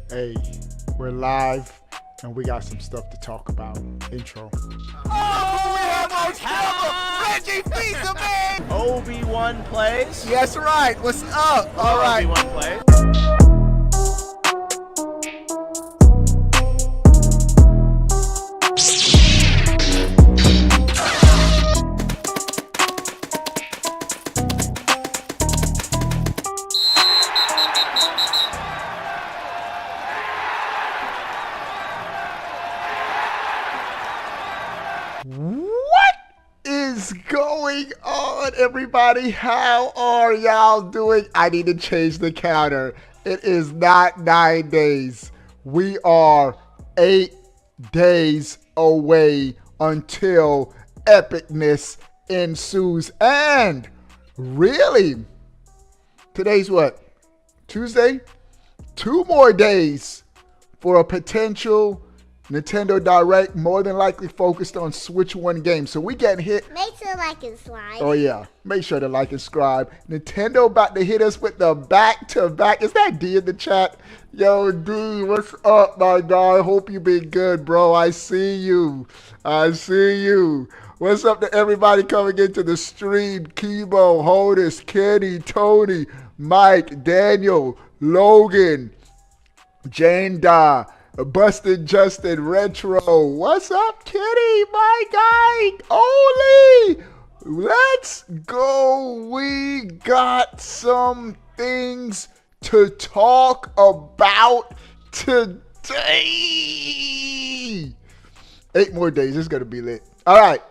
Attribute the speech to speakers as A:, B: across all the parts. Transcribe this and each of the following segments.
A: Hey, we're live and we got some stuff to talk about. Intro.
B: Oh, we have our camera, Reggie Fisa, man!
C: Obi-Wan plays.
B: Yes, right. What's up? All right.
C: Obi-Wan plays.
A: What is going on, everybody? How are y'all doing? I need to change the counter. It is not 9 days. We are 8 days away until epicness ensues. And really, today's what? Tuesday? 2 more days for a potential Nintendo Direct, more than likely focused on Switch 1 games. So we getting hit.
D: Make sure to like and subscribe.
A: Oh yeah, make sure to like and subscribe. Nintendo about to hit us with the back-to-back. Is that D in the chat? Yo, D, what's up, my guy? Hope you been good, bro. I see you. I see you. What's up to everybody coming into the stream? Kibo, Hodis, Kenny, Tony, Mike, Daniel, Logan, Jane Da, Busted Justin, Retro. What's up, Kitty, my guy? Oli, let's go. We got some things to talk about today. 8 more days. It's going to be lit. All right.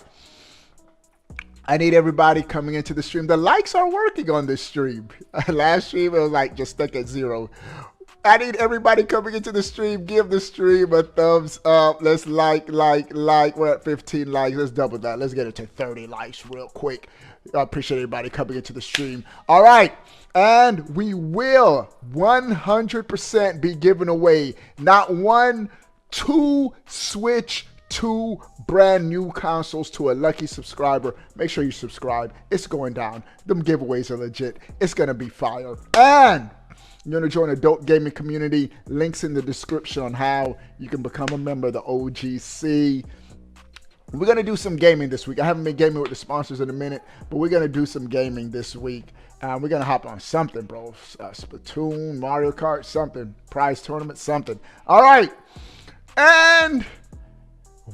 A: I need everybody coming into the stream. The likes are working on this stream. Last stream, it was like just stuck at 0. I need everybody coming into the stream. Give the stream a thumbs up. Let's like. We're at 15 likes. Let's double that. Let's get it to 30 likes real quick. I appreciate everybody coming into the stream. All right. And we will 100% be giving away not 1, 2 Switch 2 brand new consoles to a lucky subscriber. Make sure you subscribe. It's going down. Them giveaways are legit. It's going to be fire. And you want to join a dope gaming community? Links in the description on how you can become a member of the OGC. We're going to do some gaming this week. I haven't been gaming with the sponsors in a minute, but we're going to do some gaming this week. We're going to hop on something, bro. Splatoon, Mario Kart, something. Prize tournament, something. All right. And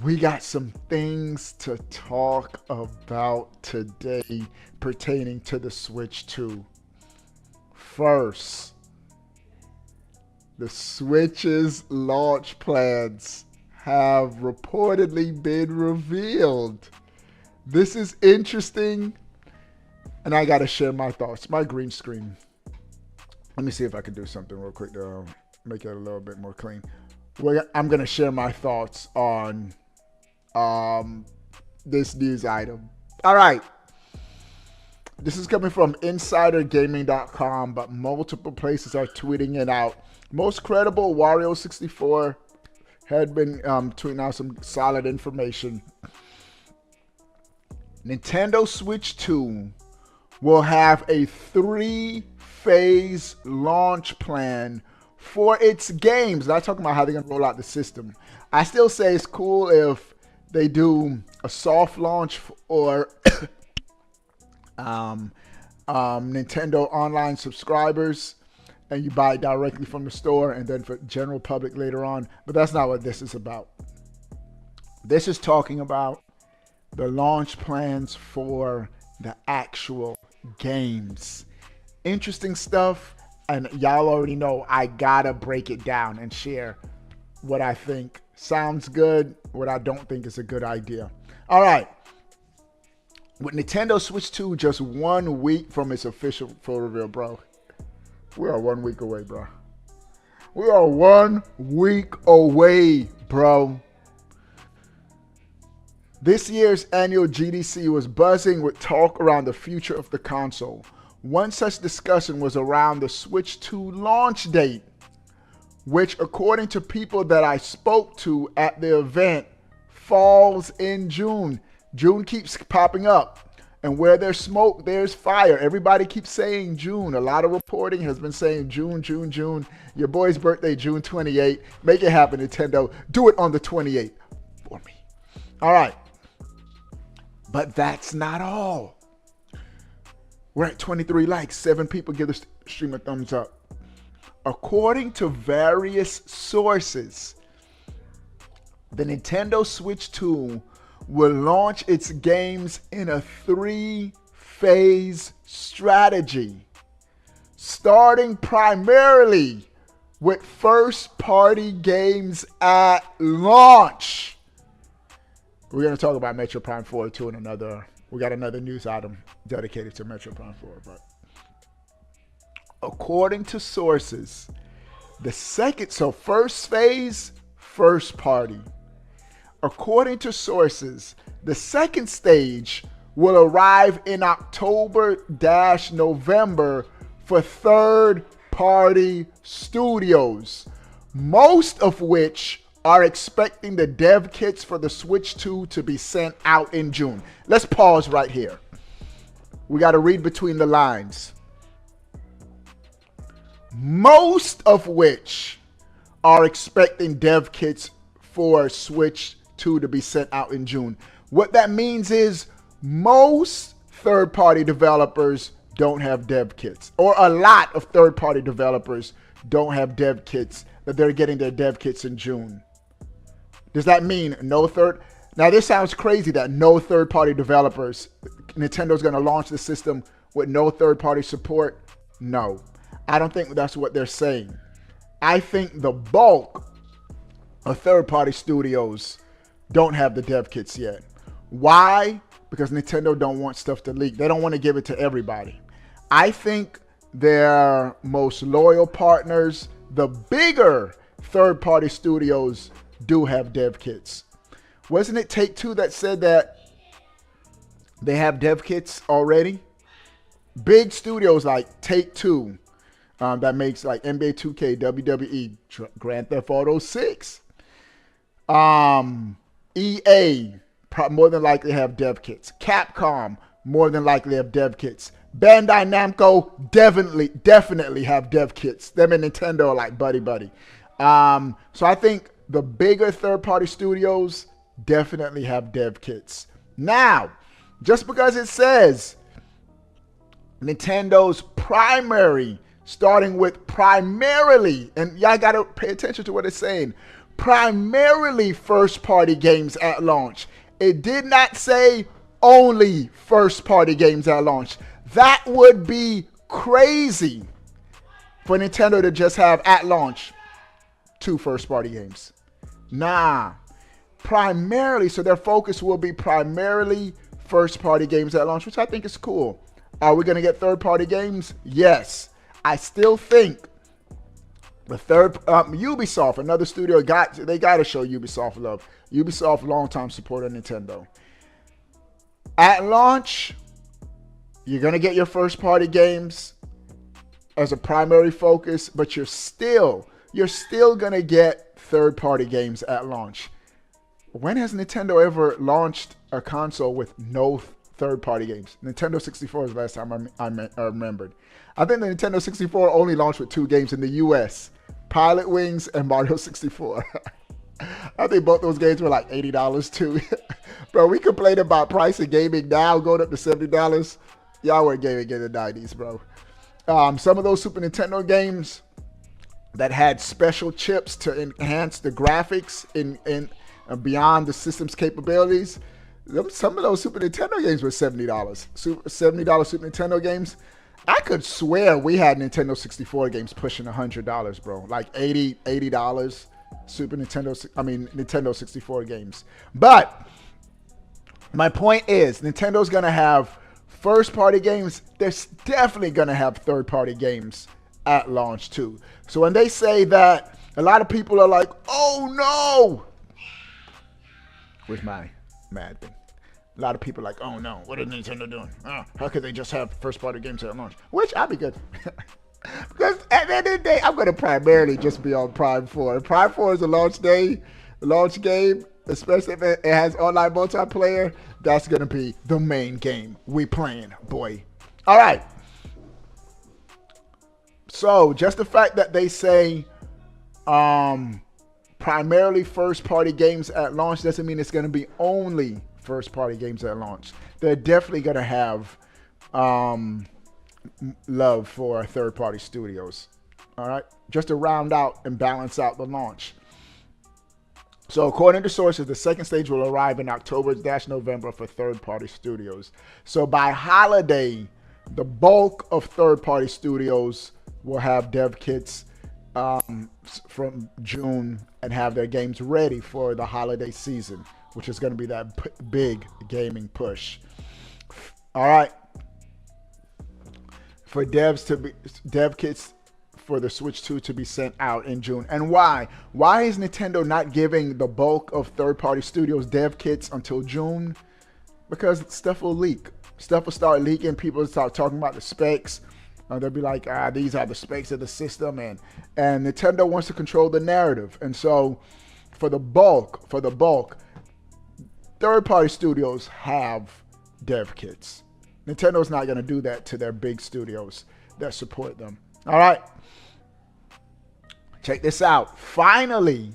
A: we got some things to talk about today pertaining to the Switch 2. First, the Switch's launch plans have reportedly been revealed. This is interesting, and I gotta share my thoughts. My green screen. Let me see if I can do something real quick to make it a little bit more clean. I'm gonna share my thoughts on this news item. All right. This is coming from InsiderGaming.com, but multiple places are tweeting it out. Most credible, Wario64 had been tweeting out some solid information. Nintendo Switch 2 will have a 3-phase launch plan for its games. Not talking about how they're going to roll out the system. I still say it's cool if they do a soft launch or Nintendo Online subscribers, and you buy it directly from the store, and then for general public later on. But that's not what this is about. This is talking about the launch plans for the actual games. Interesting stuff, and y'all already know I gotta break it down and share what I think sounds good, what I don't think is a good idea. All right. With Nintendo Switch 2 just 1 week from its official full reveal, bro. We are 1 week away, bro. We are 1 week away, bro. This year's annual GDC was buzzing with talk around the future of the console. One such discussion was around the Switch 2 launch date, which, according to people that I spoke to at the event, falls in June. June keeps popping up. And where there's smoke, there's fire. Everybody keeps saying June. A lot of reporting has been saying June, June, June. Your boy's birthday, June 28th. Make it happen, Nintendo. Do it on the 28th for me. All right. But that's not all. We're at 23 likes. 7 people give the stream a thumbs up. According to various sources, the Nintendo Switch 2 will launch its games in a 3-phase strategy, starting primarily with first-party games at launch. We're going to talk about Metroid Prime 4 too in another. We got another news item dedicated to Metroid Prime 4. But according to sources, first phase, first party. According to sources, the second stage will arrive in October-November for third-party studios, most of which are expecting the dev kits for the Switch 2 to be sent out in June. Let's pause right here. We got to read between the lines. Most of which are expecting dev kits for Switch 2 to be sent out in June. What that means is most third-party developers don't have dev kits, or a lot of third-party developers don't have dev kits, that they're getting their dev kits in June. Does that mean no third? Now this sounds crazy that no third-party developers, Nintendo's going to launch the system with no third-party support. No, I don't think that's what they're saying. I think the bulk of third-party studios don't have the dev kits yet. Why? Because Nintendo don't want stuff to leak. They don't want to give it to everybody. I think their most loyal partners, the bigger third-party studios, do have dev kits. Wasn't it Take-Two that said that they have dev kits already? Big studios like Take-Two, that makes like NBA 2K, WWE, Grand Theft Auto 6. EA more than likely have dev kits. Capcom more than likely have dev kits. Bandai Namco definitely have dev kits. Them and Nintendo are like buddy. So I think the bigger third-party studios definitely have dev kits. Now, just because it says Nintendo's primary, starting with primarily, and y'all got to pay attention to what it's saying, primarily first-party games at launch. It did not say only first-party games at launch. That would be crazy for Nintendo to just have at launch 2 first-party games. Nah, primarily, so their focus will be primarily first-party games at launch, which I think is cool. Are we going to get third-party games? Yes. I still think the third, Ubisoft, another studio, they got to show Ubisoft love. Ubisoft, longtime supporter of Nintendo. At launch, you're going to get your first-party games as a primary focus, but you're still going to get third-party games at launch. When has Nintendo ever launched a console with no third-party games? Nintendo 64 is the last time I remembered. I think the Nintendo 64 only launched with 2 games in the US, Pilot Wings and Mario 64. I think both those games were like $80 too. Bro, we complain about price of gaming now going up to $70. Y'all were gaming in the 90s, bro. Some of those Super Nintendo games that had special chips to enhance the graphics in beyond the system's capabilities, some of those Super Nintendo games were $70. $70 Super Nintendo games. I could swear we had Nintendo 64 games pushing $100, bro. Like $80 Nintendo 64 games. But my point is, Nintendo's gonna have first-party games. They're definitely gonna have third-party games at launch too. So when they say that, a lot of people are like, "Oh no!" Where's my mad thing? A lot of people are like, "Oh no, what is Nintendo doing? How could they just have first-party games at launch?" Which I'd be good. Because at the end of the day, I'm going to primarily just be on Prime 4. If Prime 4 is a launch game, especially if it has online multiplayer, that's gonna be the main game we playing, boy. All right. So just the fact that they say primarily first-party games at launch doesn't mean it's gonna be only first-party games at launch. They're definitely gonna have love for third-party studios. All right, just to round out and balance out the launch. So according to sources, the second stage will arrive in October-November for third-party studios. So by holiday, the bulk of third-party studios will have dev kits from June and have their games ready for the holiday season, which is going to be that big gaming push. All right. For dev kits for the Switch 2 to be sent out in June. And why? Why is Nintendo not giving the bulk of third-party studios dev kits until June? Because stuff will leak. Stuff will start leaking. People will start talking about the specs. They'll be like, these are the specs of the system. And Nintendo wants to control the narrative. And so for the bulk, third-party studios have dev kits. Nintendo's not going to do that to their big studios that support them. All right. Check this out. Finally,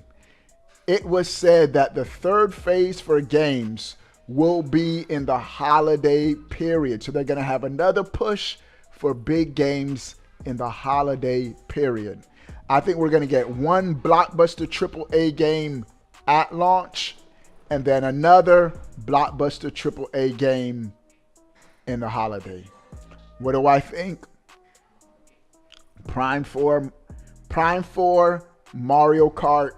A: it was said that the third phase for games will be in the holiday period. So they're going to have another push for big games in the holiday period. I think we're going to get one blockbuster AAA game at launch and then another blockbuster AAA game in the holiday. What do I think? Prime 4, Mario Kart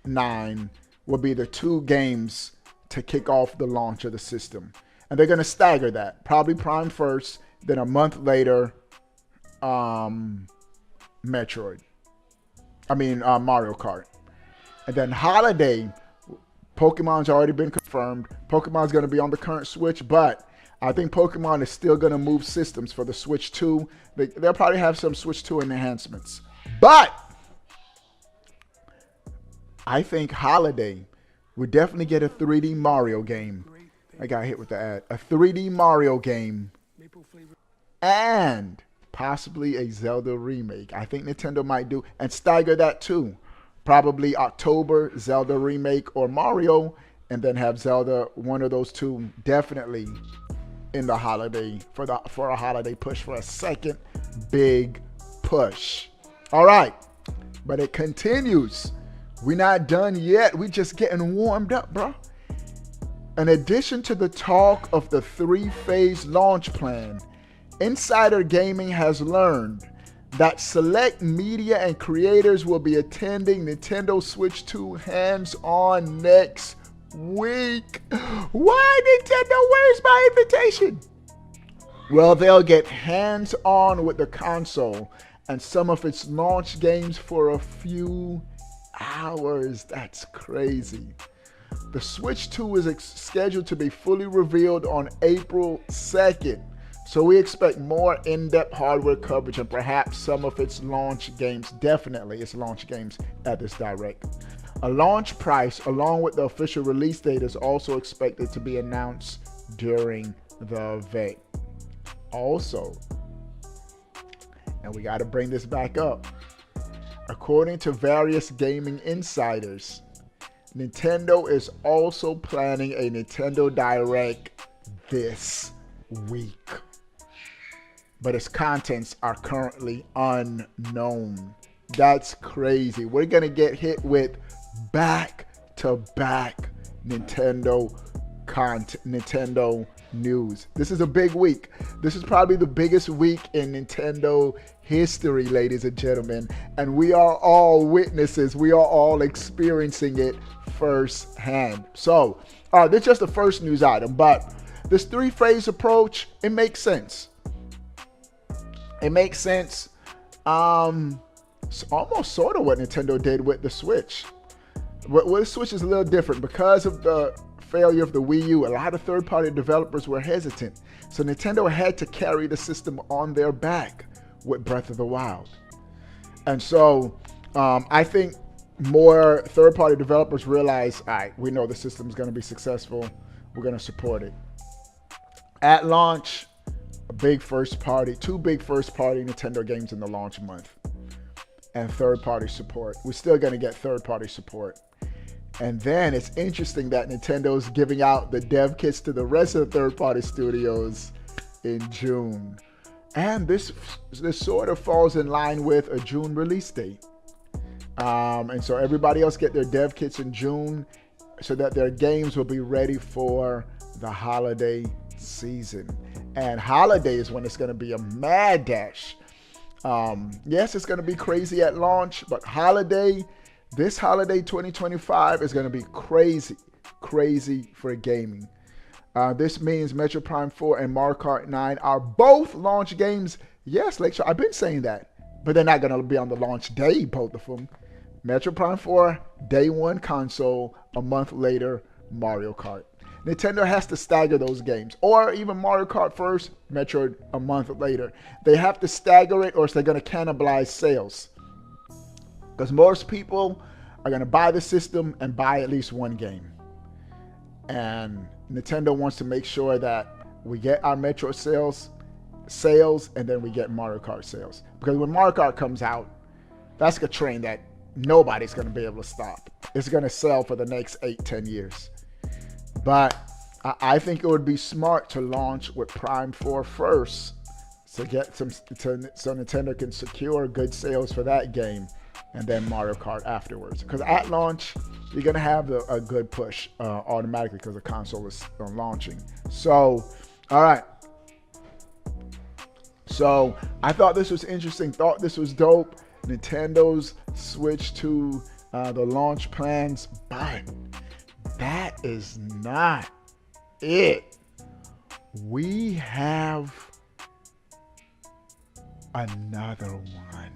A: 9 will be the two games to kick off the launch of the system. And they're going to stagger that. Probably Prime first, then a month later, Mario Kart. And then holiday, Pokemon's already been confirmed. Pokemon's going to be on the current Switch, but I think Pokemon is still going to move systems for the Switch 2. They'll probably have some Switch 2 enhancements. But I think holiday, we definitely get a 3D Mario game. I got hit with the ad. A 3D Mario game. And possibly a Zelda remake. I think Nintendo might do. And stagger that too. Probably October, Zelda remake or Mario. And then have Zelda, one of those two, definitely in the holiday, for a holiday push, for a second big push. All right. But it continues. We're not done yet. We're just getting warmed up, bro. In addition to the talk of the 3-phase launch plan, Insider Gaming has learned that select media and creators will be attending Nintendo Switch 2 hands-on next week. Why, Nintendo? Where's my invitation? Well, they'll get hands-on with the console and some of its launch games for a few hours. That's crazy. The Switch 2 is scheduled to be fully revealed on April 2nd. So we expect more in-depth hardware coverage and perhaps some of its launch games, definitely its launch games at this direct. A launch price along with the official release date is also expected to be announced during the event. Also, and we got to bring this back up, according to various gaming insiders, Nintendo is also planning a Nintendo Direct this week, but its contents are currently unknown. That's crazy. We're going to get hit with back-to-back Nintendo news. This is a big week. This is probably the biggest week in Nintendo history, ladies and gentlemen, and we are all witnesses. We are all experiencing it firsthand. So, this is just the first news item, but this 3-phase approach, it makes sense. It makes sense. It's almost sort of what Nintendo did with the Switch. But the Switch is a little different because of the failure of the Wii U. A lot of third-party developers were hesitant, so Nintendo had to carry the system on their back with Breath of the Wild. And so I think more third-party developers realize, all right, we know the system is going to be successful. We're going to support it. At launch, two big first-party Nintendo games in the launch month, and third-party support. We're still going to get third-party support. And then it's interesting that Nintendo's giving out the dev kits to the rest of the third-party studios in June. And this sort of falls in line with a June release date. And so everybody else get their dev kits in June so that their games will be ready for the holiday season. And holiday is when it's going to be a mad dash. Yes, it's going to be crazy at launch, but this holiday 2025 is going to be crazy for gaming. This means Metroid Prime 4 and Mario Kart 9 are both launch games. Yes, Lakeshore, I've been saying that, but they're not going to be on the launch day, both of them. Metroid Prime 4, day one console, a month later, Mario Kart. Nintendo has to stagger those games, or even Mario Kart first, Metroid a month later. They have to stagger it, or else they're going to cannibalize sales. Because most people are going to buy the system and buy at least one game. And Nintendo wants to make sure that we get our Metroid sales, and then we get Mario Kart sales. Because when Mario Kart comes out, that's a train that nobody's going to be able to stop. It's going to sell for the next 8-10 years. But I think it would be smart to launch with Prime 4 first so Nintendo can secure good sales for that game, and then Mario Kart afterwards. Because at launch, you're going to have a good push automatically because the console is launching. So, all right. So, I thought this was interesting. Thought this was dope. Nintendo's switch to the launch plans. But that is not it. We have another one.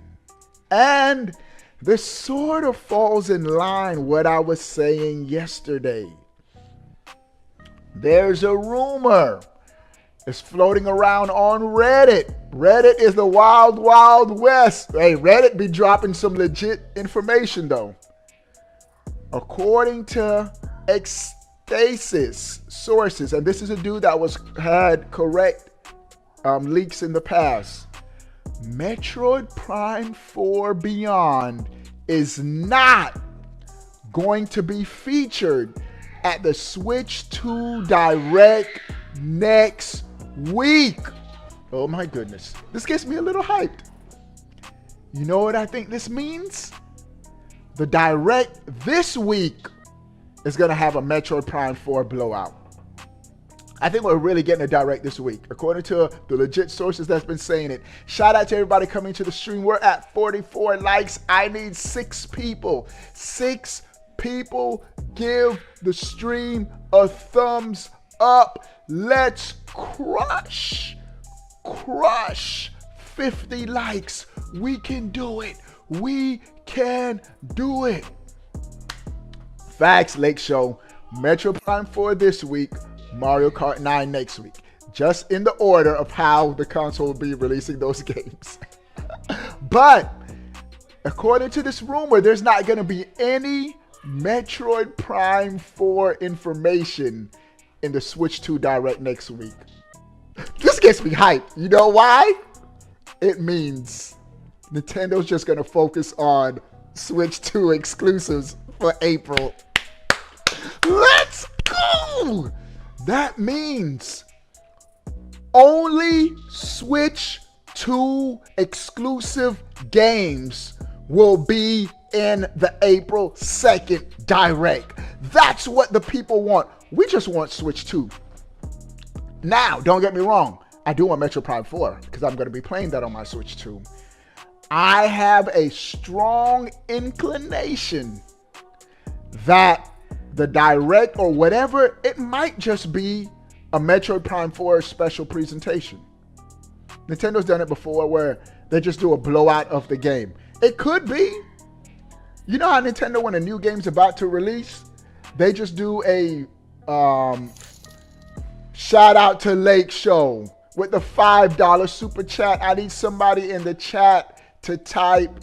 A: And this sort of falls in line what I was saying yesterday. There's a rumor. It's floating around on Reddit. Reddit is the wild, wild west. Hey, Reddit be dropping some legit information though. According to Ecstasis sources, and this is a dude that had correct leaks in the past. Metroid Prime 4 Beyond is not going to be featured at the Switch 2 Direct next week. Oh my goodness. This gets me a little hyped. You know what I think this means? The Direct this week is going to have a Metroid Prime 4 blowout. I think we're really getting a Direct this week, according to the legit sources that's been saying it. Shout out to everybody coming to the stream. We're at 44 likes. I need 6 people. 6 people give the stream a thumbs up. Let's crush 50 likes. We can do it. We can do it. Facts, Lake Show. Metroid Prime 4 this week. Mario Kart 9 next week. Just in the order of how the console will be releasing those games. But according to this rumor, there's not going to be any Metroid Prime 4 information in the Switch 2 Direct next week. This gets me hyped. You know why? It means Nintendo's just going to focus on Switch 2 exclusives for April. Let's go! That means only Switch 2 exclusive games will be in the April 2nd Direct. That's what the people want. We just want Switch 2. Now, don't get me wrong. I do want Metroid Prime 4 because I'm going to be playing that on my Switch 2. I have a strong inclination that the Direct or whatever, it might just be a Metroid Prime 4 special presentation. Nintendo's done it before where they just do a blowout of the game. It could be. You know how Nintendo, when a new game's about to release, they just do a shout out to Lake Show with the $5 super chat. I need somebody in the chat to type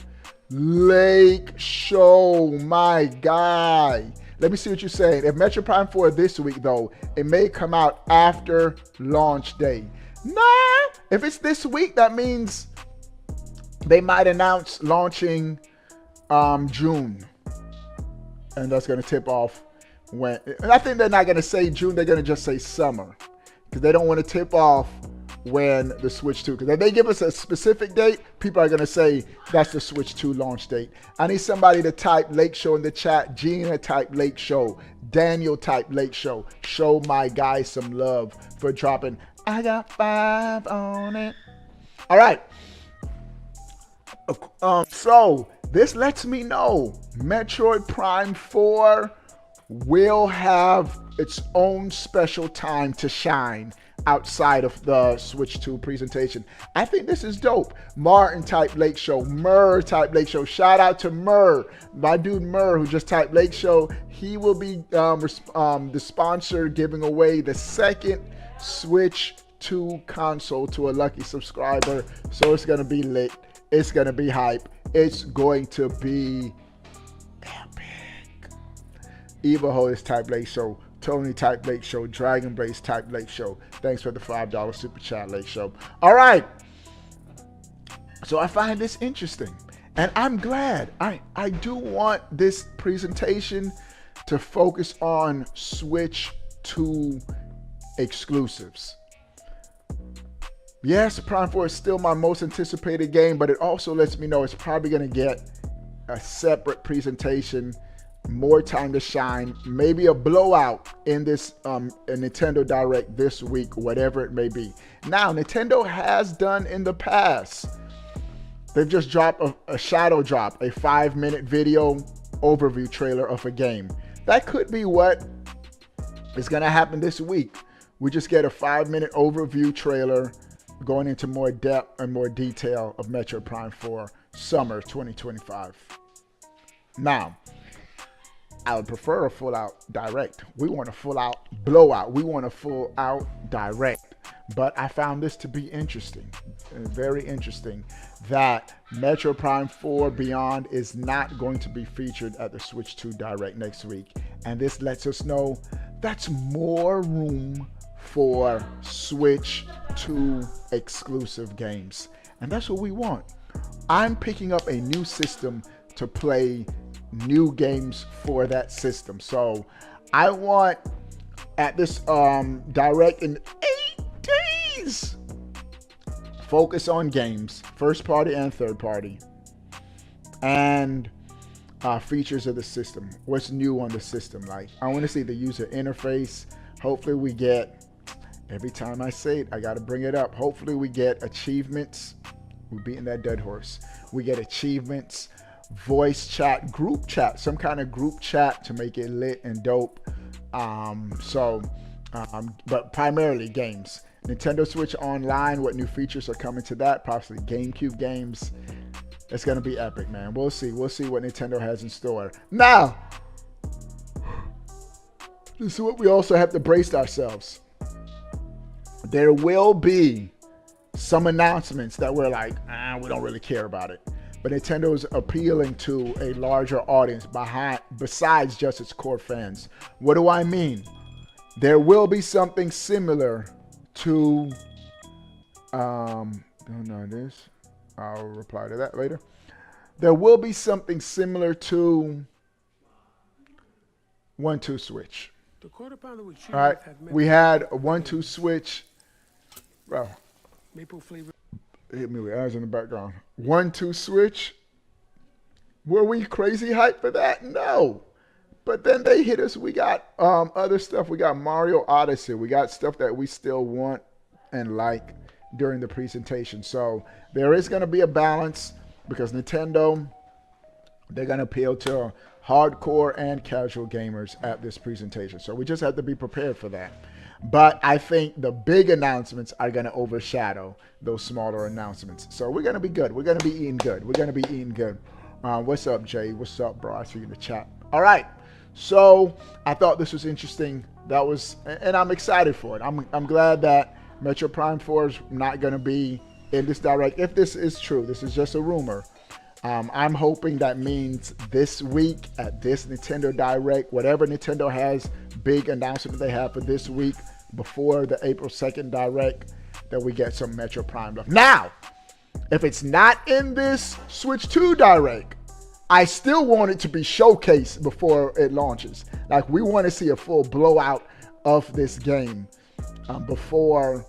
A: Lake Show, my guy. Let me see what you're saying. If Metroid Prime 4 this week, though, it may come out after launch day. Nah, if it's this week, that means they might announce launching June. And that's going to tip off when. And I think they're not going to say June, they're going to just say summer. Because they don't want to tip off when the Switch 2, because if they give us a specific date, people are going to say that's the Switch 2 launch date. I need somebody to type Lake Show in the chat. Gina type Lake Show. Daniel type Lake Show. Show my guy some love for dropping I got 5 on it. All right. So this lets me know Metroid Prime 4 will have its own special time to shine outside of the Switch 2 presentation. I think this is dope. Martin type Lake Show. Murr type Lake Show. Shout out to Murr. My dude Murr, who just typed Lake Show. He will be the sponsor giving away the second Switch 2 console to a lucky subscriber. So it's going to be lit. It's going to be hype. It's going to be epic. Eva Holis type Lake Show. Tony type Lake Show. Dragon Blaze type Lake Show. Thanks for the $5 super chat, Lake Show. All right. So I find this interesting. And I'm glad. I do want this presentation to focus on Switch 2 exclusives. Yes, Prime 4 is still my most anticipated game, but it also lets me know it's probably going to get a separate presentation, more time to shine, maybe a blowout in this a Nintendo Direct this week, whatever it may be. Now, Nintendo has done in the past, they've just dropped a shadow drop, a 5-minute video overview trailer of a game. That could be what is going to happen this week. We just get a 5-minute overview trailer going into more depth and more detail of Metroid Prime 4 summer 2025. Now, I would prefer a full-out direct. We want a full-out blowout. We want a full-out direct. But I found this to be interesting, very interesting, that Metroid Prime 4 Beyond is not going to be featured at the Switch 2 Direct next week. And this lets us know that's more room for Switch 2 exclusive games. And that's what we want. I'm picking up a new system to play new games for that system. So I want at this direct in 8 days, focus on games, first party and third party, and features of the system. What's new on the system? Like, I want to see the user interface. Hopefully we get, every time I say it, I got to bring it up. Hopefully we get achievements. We're beating that dead horse. We get achievements, voice chat, group chat, some kind of group chat to make it lit and dope. But primarily games. Nintendo Switch Online, what new features are coming to that? Possibly GameCube games. It's going to be epic, man. We'll see. We'll see what Nintendo has in store. Now, this is what we also have to brace ourselves. There will be some announcements that we're like, we don't really care about it. But Nintendo's appealing to a larger audience besides just its core fans. What do I mean? There will be something similar to, don't know this. I'll reply to that later. There will be something similar to 1-2 Switch. All right, we had a 1-2 Switch. Bro, maple flavor. Hit me with eyes in the background. 1-2 Switch. Were we crazy hyped for that? No. But then they hit us. We got other stuff. We got Mario Odyssey. We got stuff that we still want and like during the presentation. So there is going to be a balance because Nintendo, they're going to appeal to hardcore and casual gamers at this presentation. So we just have to be prepared for that. But I think the big announcements are going to overshadow those smaller announcements. So we're going to be good. We're going to be eating good. We're going to be eating good. What's up, Jay? What's up, bro? I see you in the chat. All right. So I thought this was interesting. That was, and I'm excited for it. I'm glad that Metroid Prime 4 is not going to be in this direct. If this is true, this is just a rumor. I'm hoping that means this week at this Nintendo Direct, whatever Nintendo has big announcement they have for this week before the April 2nd Direct, that we get some Metroid Prime love. Now, if it's not in this Switch 2 Direct, I still want it to be showcased before it launches. Like, we want to see a full blowout of this game before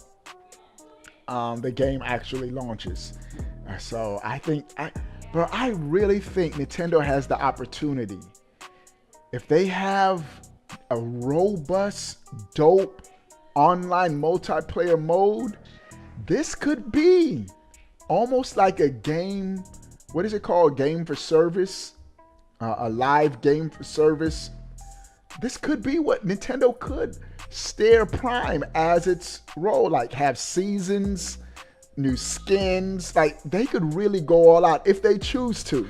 A: the game actually launches. So I think, I really think Nintendo has the opportunity. If they have a robust, dope online multiplayer mode, this could be almost like a game. What is it called? Game for service, a live game for service. This could be what Nintendo could steer Prime as its role, like have seasons, new skins. Like, they could really go all out if they choose to.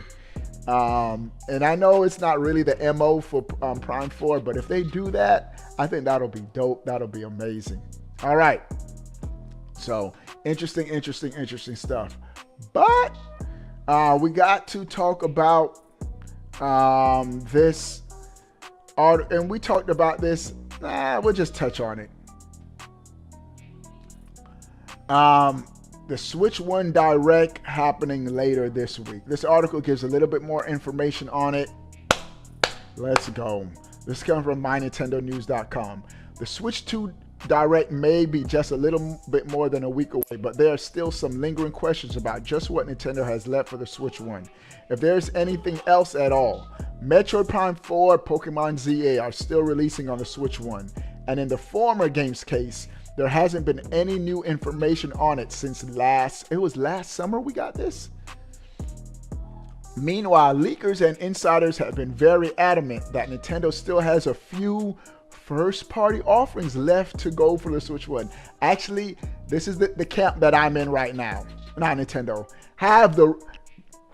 A: And I know it's not really the MO for Prime 4, but if they do that, I think that'll be dope. That'll be amazing. All right. So interesting stuff. But we got to talk about this art, and we talked about this. We'll just touch on it. The Switch 1 Direct happening later this week. This article gives a little bit more information on it. Let's go. This comes from mynintendonews.com. The Switch 2 Direct may be just a little bit more than a week away, but there are still some lingering questions about just what Nintendo has left for the Switch 1. If there's anything else at all. Metroid Prime 4, Pokemon ZA are still releasing on the Switch 1, and in the former game's case, there hasn't been any new information on it since last summer we got this. Meanwhile, leakers and insiders have been very adamant that Nintendo still has a few first-party offerings left to go for the Switch 1. Actually, this is the camp that I'm in right now. Not Nintendo.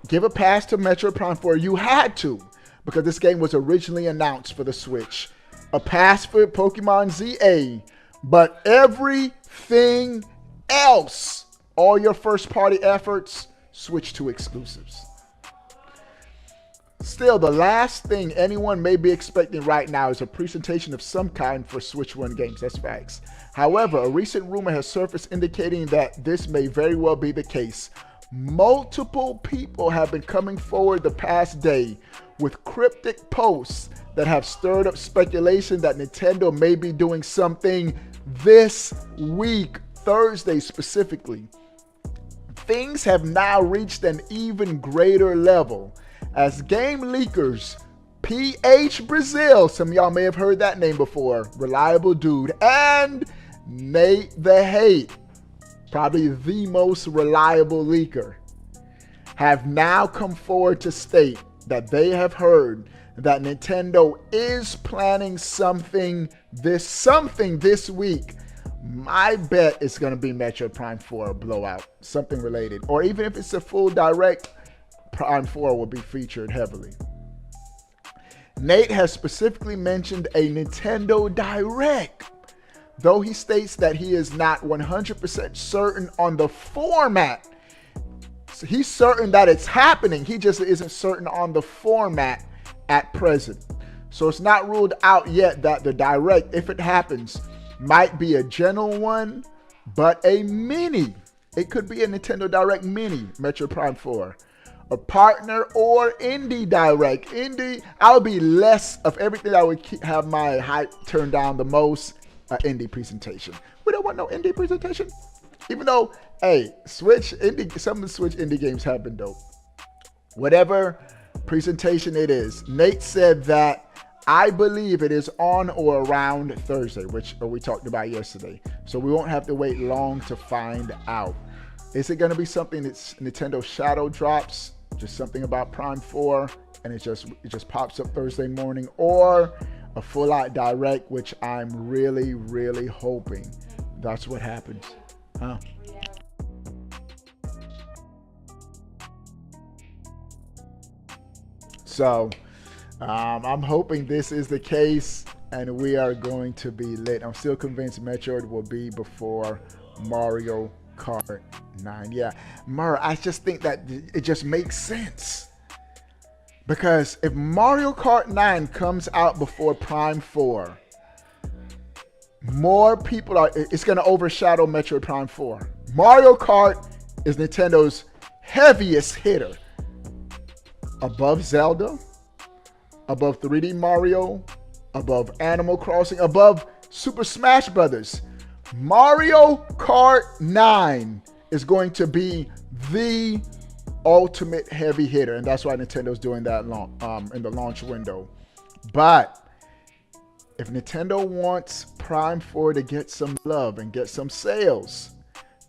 A: Give a pass to Metroid Prime 4. You had to, because this game was originally announced for the Switch. A pass for Pokemon ZA. But everything else, all your first-party efforts, Switch 2 exclusives. Still, the last thing anyone may be expecting right now is a presentation of some kind for Switch 1 games. That's facts. However, a recent rumor has surfaced indicating that this may very well be the case. Multiple people have been coming forward the past day with cryptic posts that have stirred up speculation that Nintendo may be doing something this week, Thursday specifically. Things have now reached an even greater level as game leakers PH Brazil, some of y'all may have heard that name before, reliable dude, and Nate the Hate, probably the most reliable leaker, have now come forward to state that they have heard that Nintendo is planning something this week. My bet is going to be Metroid Prime 4 blowout, something related. Or even if it's a full direct, Prime 4 will be featured heavily. Nate has specifically mentioned a Nintendo Direct, though he states that he is not 100% certain on the format. So he's certain that it's happening, he just isn't certain on the format at present. So it's not ruled out yet that the Direct, if it happens, might be a general one, but a mini. It could be a Nintendo Direct Mini, Metroid Prime 4. A partner or indie Direct. Indie, I'll be less of everything. I would have my hype turned down the most. Indie presentation. We don't want no indie presentation. Even though, hey, Switch indie, some of the Switch indie games have been dope. Whatever presentation it is. Nate said that I believe it is on or around Thursday, which we talked about yesterday. So we won't have to wait long to find out. Is it going to be something that's Nintendo Shadow drops? Just something about Prime 4 and it just pops up Thursday morning, or a full-out Direct, which I'm really, really hoping that's what happens. Huh? So I'm hoping this is the case and we are going to be lit. I'm still convinced Metroid will be before Mario Kart 9. Yeah, Mara, I just think that it just makes sense. Because if Mario Kart 9 comes out before Prime 4, more people it's going to overshadow Metroid Prime 4. Mario Kart is Nintendo's heaviest hitter. Above Zelda, above 3D Mario, above Animal Crossing, above Super Smash Brothers. Mario Kart 9 is going to be the ultimate heavy hitter, and that's why Nintendo's doing that in the launch window. But if Nintendo wants Prime 4 to get some love and get some sales,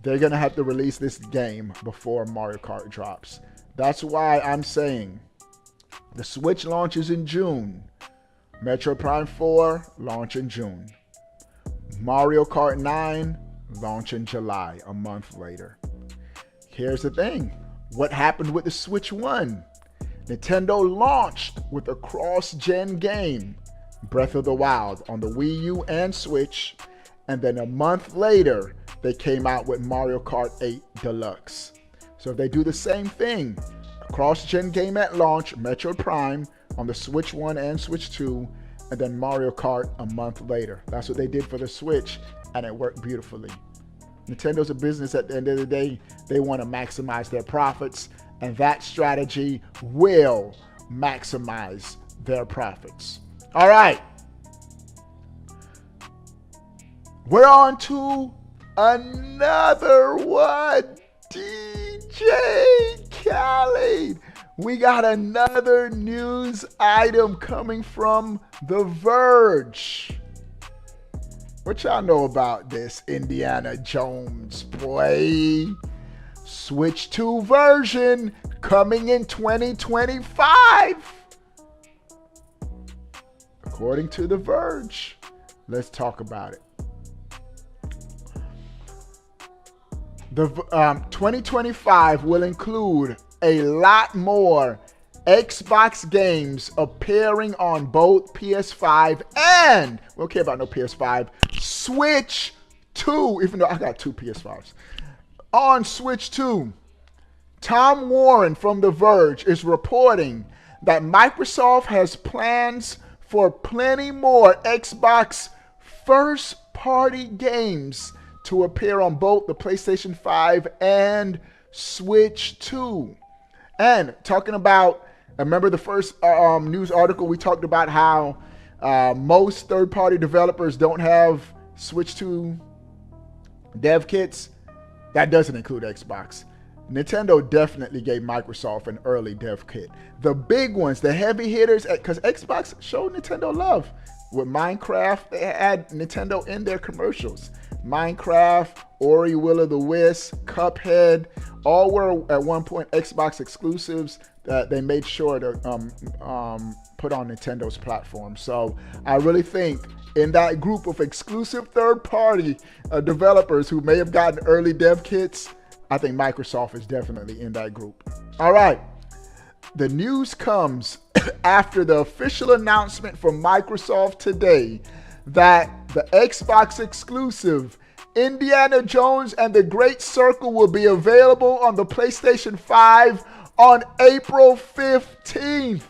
A: they're going to have to release this game before Mario Kart drops. That's why I'm saying the Switch launches in June. Metroid Prime 4 launch in June. Mario Kart 9 launch in July, a month later. Here's the thing. What happened with the Switch 1? Nintendo launched with a cross-gen game, Breath of the Wild, on the Wii U and Switch, and then a month later, they came out with Mario Kart 8 Deluxe. So if they do the same thing, a cross-gen game at launch, Metroid Prime, on the Switch 1 and Switch 2, and then Mario Kart a month later. That's what they did for the Switch, and it worked beautifully. Nintendo's a business at the end of the day. They want to maximize their profits, and that strategy will maximize their profits. All right. We're on to another one. DJ Khaled. We got another news item coming from The Verge. What y'all know about this Indiana Jones, boy? Switch 2 version coming in 2025. According to The Verge. Let's talk about it. The 2025 will include a lot more Xbox games appearing on both PS5 and, we don't care about no PS5, Switch 2, even though I got two PS5s. On Switch 2, Tom Warren from The Verge is reporting that Microsoft has plans for plenty more Xbox first-party games to appear on both the PlayStation 5 and Switch 2. And talking about, remember the first news article, we talked about how most third-party developers don't have Switch 2 dev kits. That doesn't include Xbox. Nintendo definitely gave Microsoft an early dev kit. The big ones, the heavy hitters, because Xbox showed Nintendo love. With Minecraft, they had Nintendo in their commercials. Minecraft, Ori Will of the Wisp, Cuphead, all were at one point Xbox exclusives that they made sure to put on Nintendo's platform. So I really think in that group of exclusive third-party developers who may have gotten early dev kits, I think Microsoft is definitely in that group. All right. The news comes after the official announcement from Microsoft today that the Xbox exclusive Indiana Jones and the Great Circle will be available on the PlayStation 5 on April 15th.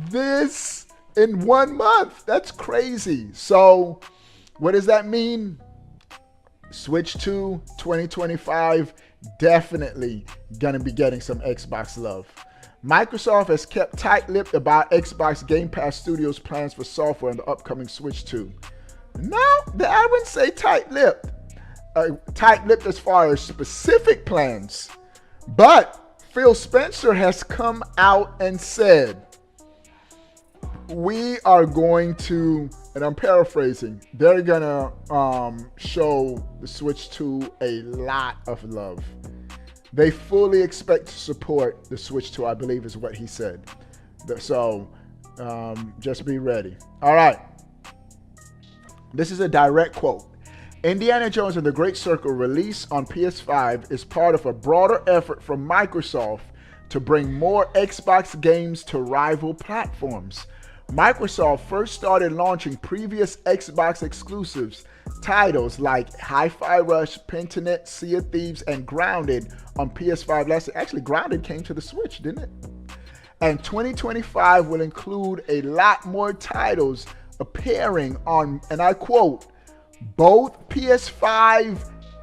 A: This in 1 month. That's crazy. So what does that mean? Switch 2 2025 definitely gonna be getting some Xbox love. Microsoft has kept tight-lipped about Xbox Game Pass Studios' plans for software in the upcoming Switch 2. No, I wouldn't say tight-lipped. Tight-lipped as far as specific plans. But Phil Spencer has come out and said, we are going to, and I'm paraphrasing, they're going to show the Switch 2 a lot of love. They fully expect to support the Switch 2, I believe is what he said. So just be ready. All right. This is a direct quote. Indiana Jones and the Great Circle release on PS5 is part of a broader effort from Microsoft to bring more Xbox games to rival platforms. Microsoft first started launching previous Xbox exclusives titles like Hi-Fi Rush, Pentiment, Sea of Thieves, and Grounded on PS5 last year. Actually, Grounded came to the Switch, didn't it? And 2025 will include a lot more titles appearing on, and I quote, both PS5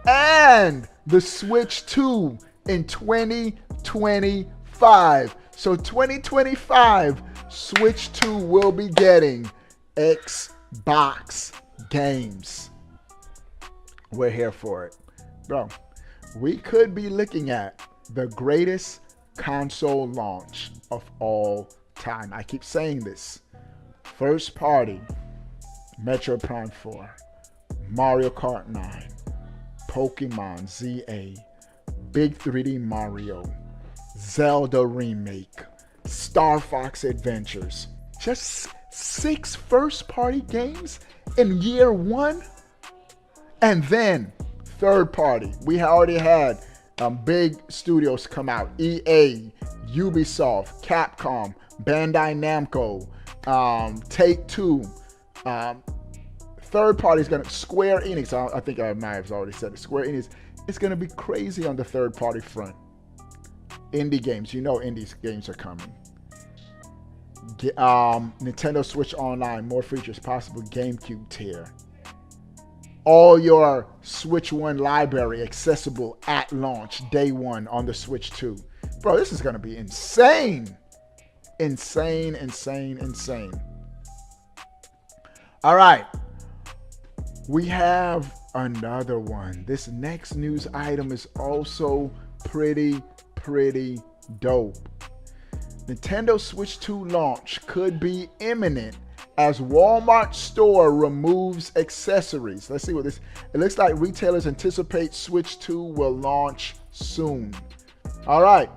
A: and the Switch 2 in 2025. So 2025, Switch 2 will be getting Xbox games. We're here for it. Bro, we could be looking at the greatest console launch of all time. I keep saying this. First party, Metroid Prime 4, Mario Kart 9, Pokemon ZA, Big 3D Mario, Zelda Remake, Star Fox Adventures. Just 6 first-party games in year 1? And then, third party. We already had big studios come out. EA, Ubisoft, Capcom, Bandai Namco, Take-Two. Third party is going to, Square Enix. I think I might have already said it. Square Enix. It's going to be crazy on the third party front. Indie games. You know indie games are coming. Nintendo Switch Online. More features possible. GameCube tier. All your Switch 1 library accessible at launch, day 1 on the Switch 2. Bro, this is going to be insane. Insane, insane, insane. All right. We have another one. This next news item is also pretty dope. Nintendo Switch 2 launch could be imminent as Walmart store removes accessories. Let's see what this, it looks like retailers anticipate Switch 2 will launch soon. All right.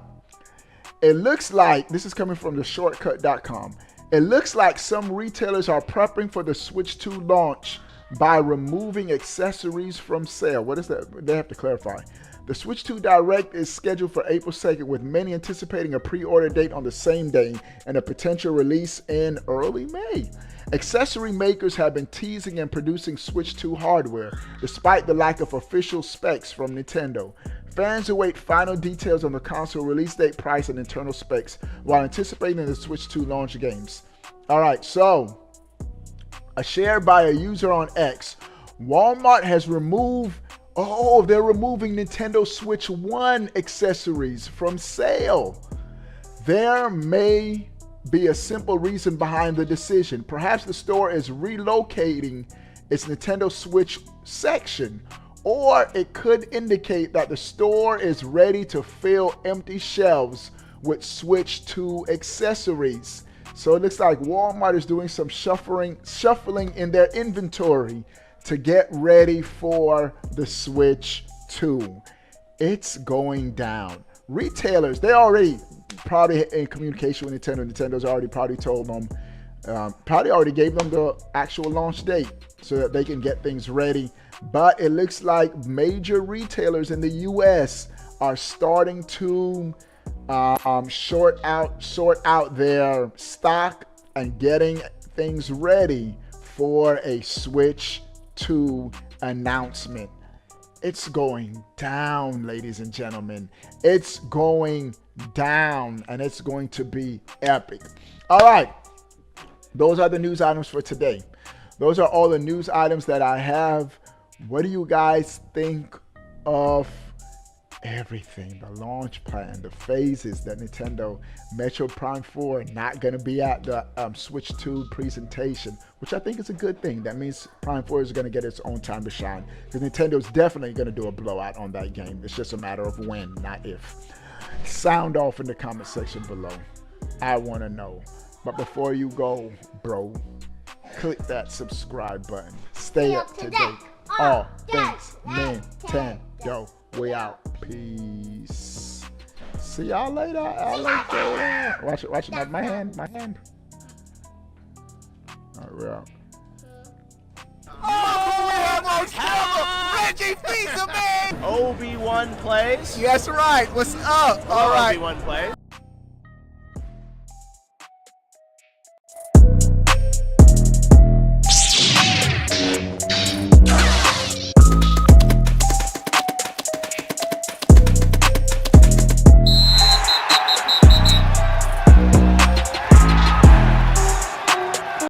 A: It looks like, this is coming from the shortcut.com. It looks like some retailers are prepping for the Switch 2 launch by removing accessories from sale. What is that? They have to clarify. The Switch 2 Direct is scheduled for April 2nd, with many anticipating a pre-order date on the same day and a potential release in early May. Accessory makers have been teasing and producing Switch 2 hardware, despite the lack of official specs from Nintendo. Fans await final details on the console release date, price, and internal specs, while anticipating the Switch 2 launch games. All right, so a share by a user on X, Walmart has removed, they're removing Nintendo Switch 1 accessories from sale. There may be a simple reason behind the decision. Perhaps the store is relocating its Nintendo Switch section, or it could indicate that the store is ready to fill empty shelves with Switch 2 accessories. So it looks like Walmart is doing some shuffling in their inventory to get ready for the Switch 2. It's going down. Retailers, they already probably in communication with Nintendo. Nintendo's already probably told them, probably already gave them the actual launch date so that they can get things ready. But it looks like major retailers in the US are starting to sort out their stock and getting things ready for a Switch 2 announcement. It's going down, ladies and gentlemen. It's going down, and it's going to be epic. All right, those are the news items for today. Those are all the news items that I have. What do you guys think of everything? The launch plan, the phases that Nintendo, Metroid Prime 4 not going to be at the Switch 2 presentation, which I think is a good thing. That means Prime 4 is going to get its own time to shine, because Nintendo's definitely going to do a blowout on that game. It's just a matter of when, not if. Sound off in the comment section below. I want to know. But before you go, bro, click that subscribe button. Stay up to date. All things Nintendo. We out. Peace. See y'all later. Watch it. My hand. All right, we're out.
B: Oh, we have our Reggie Fils-Aimé!
C: Obi-Wan plays.
B: That's right. What's up? All right.
C: Obi-Wan plays.